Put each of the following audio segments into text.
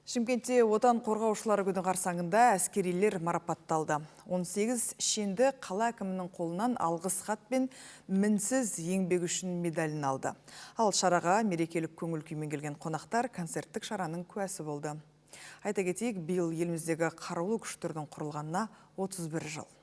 Шымкентте отан қорғаушылар күні қарсаңында әскерилер марапатталды. 18 шенді қала әкімінің қолынан алғыс хат пен мінсіз еңбек үшін медалін алды. Ал шараға мерекелік көңіл күймен келген қонақтар концерттік шараның куәсі болды. Айта кетейік, биыл еліміздегі қарулы күштердің құрылғанына 31 жыл.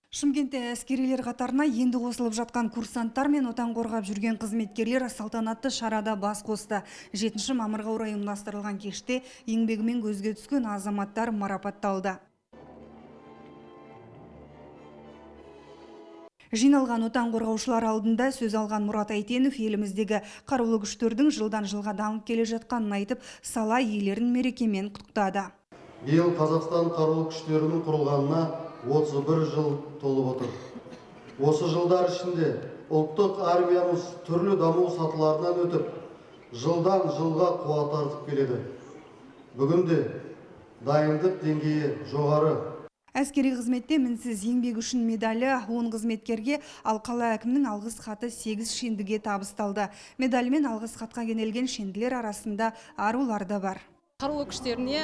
Шымкентте әскерилер қатарына енді қосылып жатқан курсанттар мен отан қорғап жүрген қызметкерлер салтанатты шарада бас қосты. 7 мамырға орай ұйымдастырылған кеште еңбегімен көзге түскен азаматтар марапатталды. Жиналған отан қорғаушылар алдында сөз алған Мұрат Әйтенов еліміздегі қарулы күштердің жылдан жылға дамып келе жатқанын айтып, сала иелерін мерекемен құттықтады. Биыл Қазақстан қарулы күштерінің құрылғанына 31 жыл толып отыр. Осы жылдар ішінде ұлттық армиямыз түрлі даму сатыларынан өтіп, жылдан жылға қуат артып келеді. Бүгінде дайындық деңгейі жоғары. Әскери қызметте мінсіз еңбек үшін медалі 10 қызметкерге, ал қала әкімінің алғыс хаты 8 шендіге табысталды. Медальмен алғыс хатқа кенелген шенділер арасында арулар да бар. Қарулы күштеріне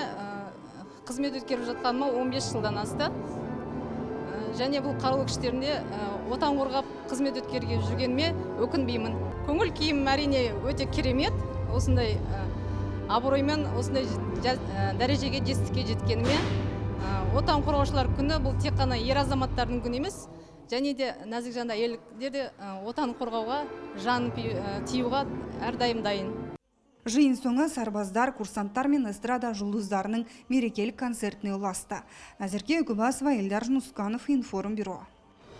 қызмет өткеріп жатқаныма 15 жылдан асты. Және бұл қарулы күштерінде отан қорғап қызмет өткеріп жүргеніме өкінбеймін. Көңіл күйім әрине өте керемет. Осындай абыроймен осындай дәрежеге жетістікке жеткеніме. Отан қорғаушылар күні бұл тек қана ер азаматтардың күні емес, және де нәзік жанды әйелдер де отан қорғауға, жан тиюға әрдайым дайын. Жиын соңы сарбаздар, курсанттар мен эстрада жұлдыздарының мерекелік концертіне ұласты. Назерке Үкібасова, Эльдар Жунусканов, Информбюро.